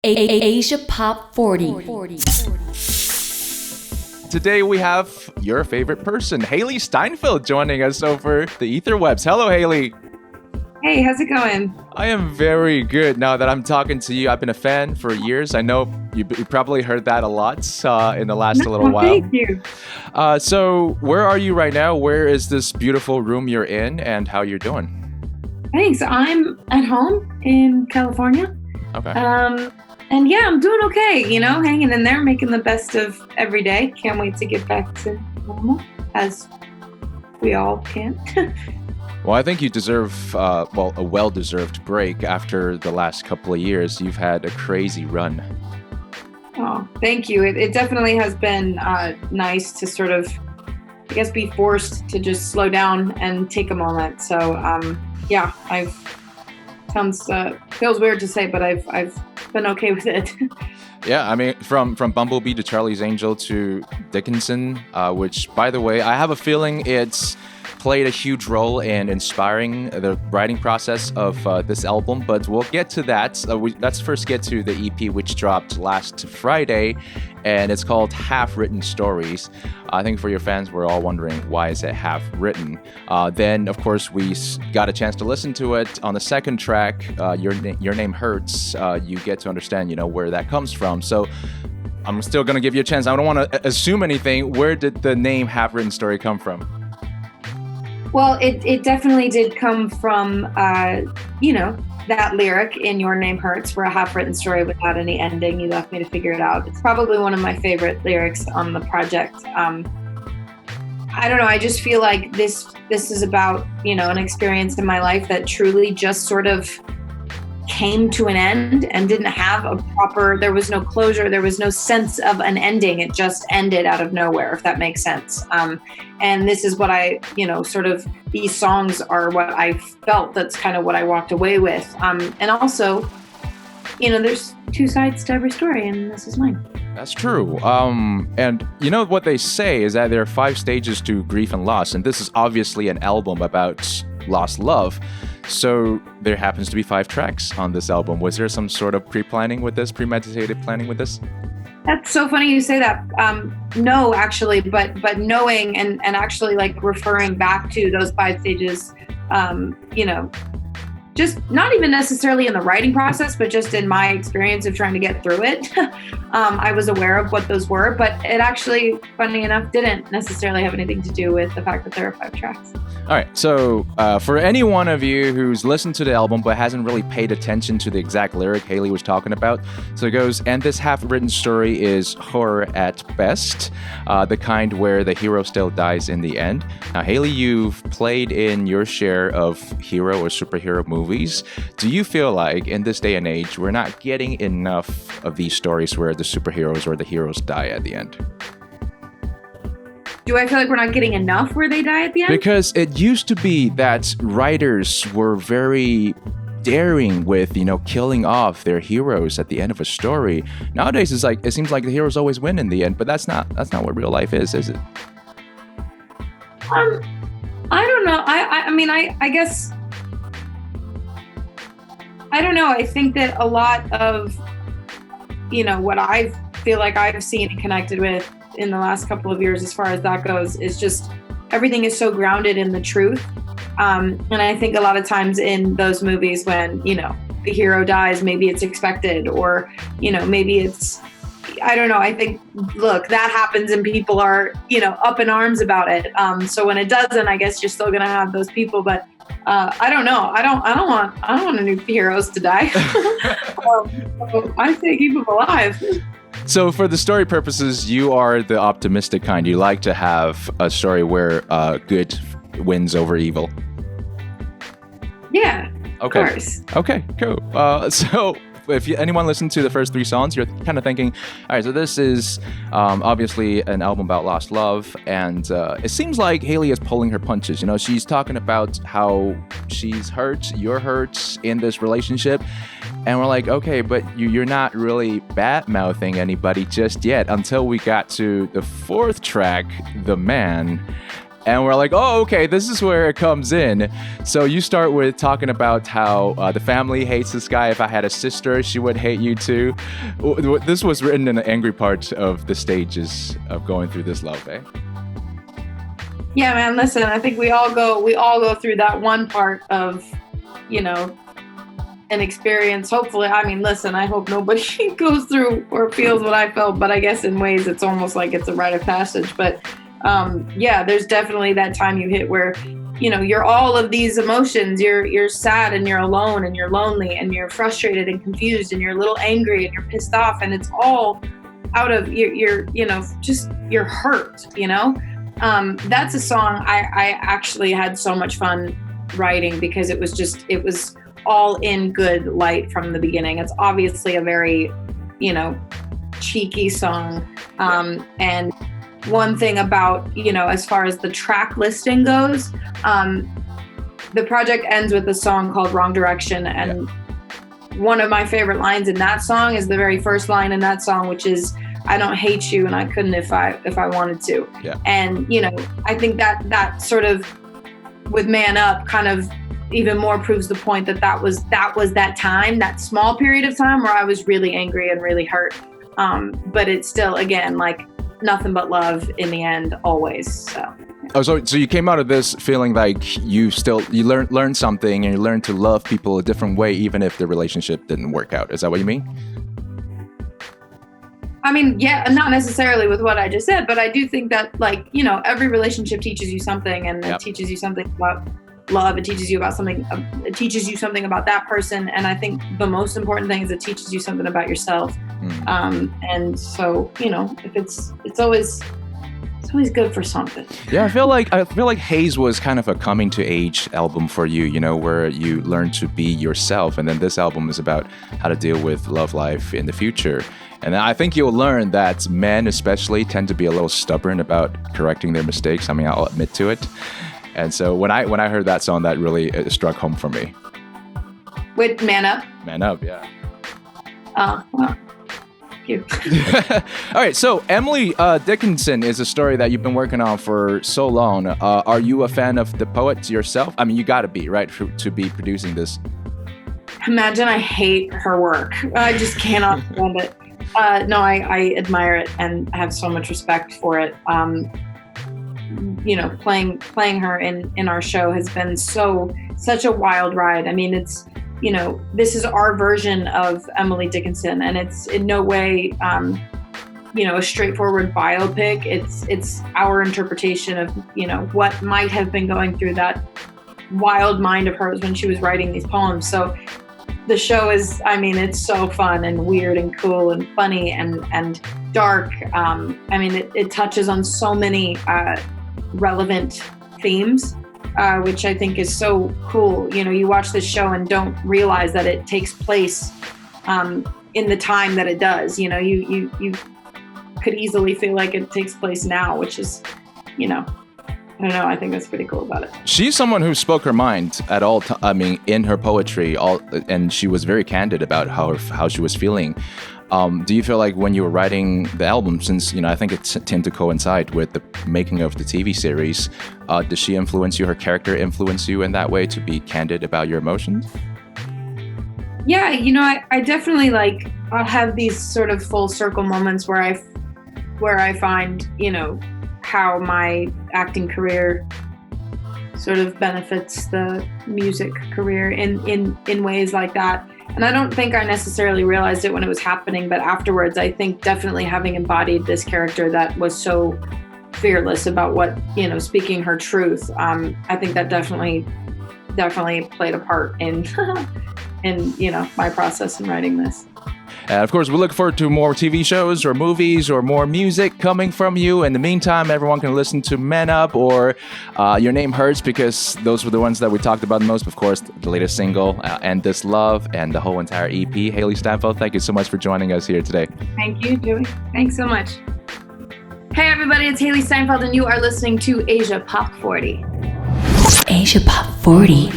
Asia Pop 40. Today we have your favorite person, Hailee Steinfeld, joining us over the etherwebs. Hello, Hailee. Hey, how's it going? I am very good now that I'm talking to you. I've been a fan for years. I know you probably heard that a lot in the last little while. Thank you. So where are you right now? Where is this beautiful room you're in and how you're doing? Thanks. I'm at home in California. Okay. And yeah, I'm doing okay, hanging in there, making the best of every day. Can't wait to get back to normal, as we all can. Well, I think you deserve, a well-deserved break after the last couple of years. You've had a crazy run. Oh, thank you. It definitely has been nice to sort of, I guess, be forced to just slow down and take a moment. So, yeah, feels weird to say, but I've been okay with it. Yeah, I mean, from Bumblebee to Charlie's Angel to Dickinson, which, by the way, I have a feeling it's played a huge role in inspiring the writing process of this album, but we'll get to that. Let's first get to the EP, which dropped last Friday, and it's called Half Written Stories. I think for your fans, we're all wondering, why is it half written? Then, of course, we got a chance to listen to it. On the second track, Your Name Hurts, you get to understand, where that comes from. So I'm still going to give you a chance. I don't want to assume anything. Where did the name Half Written Story come from? Well, it definitely did come from, that lyric in Your Name Hurts, for a half-written story without any ending. You left me to figure it out. It's probably one of my favorite lyrics on the project. I don't know. I just feel like this is about, an experience in my life that truly just sort of came to an end and didn't have there was no closure. There was no sense of an ending. It just ended out of nowhere, if that makes sense. And this is what these songs are what I felt. That's kind of what I walked away with. And also, there's two sides to every story, and this is mine. That's true. And what they say is that there are 5 stages to grief and loss, and this is obviously an album about lost love. So there happens to be 5 tracks on this album. Was there some sort of premeditated planning with this? That's so funny you say that. No, actually, but knowing and actually like referring back to those 5 stages, just not even necessarily in the writing process, but just in my experience of trying to get through it. I was aware of what those were, but it actually, funny enough, didn't necessarily have anything to do with the fact that there are 5 tracks. All right. So for any one of you who's listened to the album but hasn't really paid attention to the exact lyric Hailee was talking about, so it goes, and this half-written story is horror at best, the kind where the hero still dies in the end. Now, Hailee, you've played in your share of hero or superhero movies. Do you feel like in this day and age, we're not getting enough of these stories where the superheroes or the heroes die at the end? Do I feel like we're not getting enough where they die at the end? Because it used to be that writers were very daring with, killing off their heroes at the end of a story. Nowadays, it seems like the heroes always win in the end, but that's not what real life is it? I don't know. I guess, I don't know. I think that a lot of, what I feel like I've seen and connected with in the last couple of years, as far as that goes, is just everything is so grounded in the truth. And I think a lot of times in those movies when, the hero dies, maybe it's expected, or, maybe it's, I don't know. I think, look, that happens and people are, up in arms about it. So when it doesn't, I guess you're still going to have those people, but I don't know. I don't want any heroes to die. So I say keep them alive. So for the story purposes, you are the optimistic kind. You like to have a story where good wins over evil. Yeah, okay. Of course. Okay, cool. So if anyone listened to the first 3 songs, you're kind of thinking, all right, so this is obviously an album about lost love, and it seems like Hailee is pulling her punches. She's talking about how she's hurt, you're hurt in this relationship, and we're like, okay, but you're not really bad-mouthing anybody just yet, until we got to the 4th track, The Man. And we're like, oh, okay, this is where it comes in. So you start with talking about how the family hates this guy. If I had a sister, she would hate you too. This was written in the angry part of the stages of going through this love, eh? Yeah, man, listen, I think we all go through that one part of, an experience. Hopefully, I mean, listen, I hope nobody goes through or feels what I felt, but I guess in ways it's almost like it's a rite of passage. But yeah, there's definitely that time you hit where, you're all of these emotions. You're sad and you're alone and you're lonely and you're frustrated and confused and you're a little angry and you're pissed off, and it's all out of you're just you're hurt. That's a song I actually had so much fun writing because it was all in good light from the beginning. It's obviously a very, cheeky song. And one thing about, as far as the track listing goes, the project ends with a song called Wrong Direction. And one of my favorite lines in that song is the very first line in that song, which is, I don't hate you and I couldn't if I wanted to. Yeah. And, I think that sort of with Man Up kind of even more proves the point that was that time, that small period of time where I was really angry and really hurt. But it's still, again, like nothing but love in the end, always. So. Oh, so you came out of this feeling like you learned something and you learned to love people a different way, even if the relationship didn't work out. Is that what you mean? I mean, yeah, not necessarily with what I just said, but I do think that, every relationship teaches you something, and it teaches you something about love. It teaches you about something. It teaches you something about that person, and I think the most important thing is it teaches you something about yourself. And so, if it's always good for something. Yeah, I feel like Haze was kind of a coming to age album for you, where you learn to be yourself, and then this album is about how to deal with love life in the future. And I think you'll learn that men especially tend to be a little stubborn about correcting their mistakes. I mean, I'll admit to it. And so when I heard that song, that really struck home for me. With Man Up? Man Up, yeah. Well, thank you. All right, so Emily Dickinson is a story that you've been working on for so long. Are you a fan of the poet yourself? I mean, you got to be, right, to be producing this. Imagine I hate her work. I just cannot stand it. No, I admire it and have so much respect for it. Playing her in our show has been such a wild ride. I mean, it's, this is our version of Emily Dickinson, and it's in no way, a straightforward biopic. It's our interpretation of, what might have been going through that wild mind of hers when she was writing these poems. So the show is, it's so fun and weird and cool and funny and dark. It touches on so many relevant themes, which I think is so cool. You watch this show and don't realize that it takes place in the time that it does. You could easily feel like it takes place now, which is, I don't know. I think that's pretty cool about it. She's someone who spoke her mind at all. In her poetry, and she was very candid about how she was feeling. Do you feel like when you were writing the album, since I think it tended to coincide with the making of the TV series, did she influence you? Her character influence you in that way to be candid about your emotions? Yeah, I definitely I'll have these sort of full circle moments where I find how my acting career sort of benefits the music career in ways like that. And I don't think I necessarily realized it when it was happening, but afterwards, I think definitely having embodied this character that was so fearless about what, speaking her truth, I think that definitely played a part in, my process in writing this. And of course, we look forward to more TV shows or movies or more music coming from you. In the meantime, everyone can listen to Men Up or Your Name Hurts, because those were the ones that we talked about the most. Of course, the latest single, And This Love, and the whole entire EP. Hailee Steinfeld, thank you so much for joining us here today. Thank you, Joey. Thanks so much. Hey, everybody, it's Hailee Steinfeld, and you are listening to Asia Pop 40. Asia Pop 40.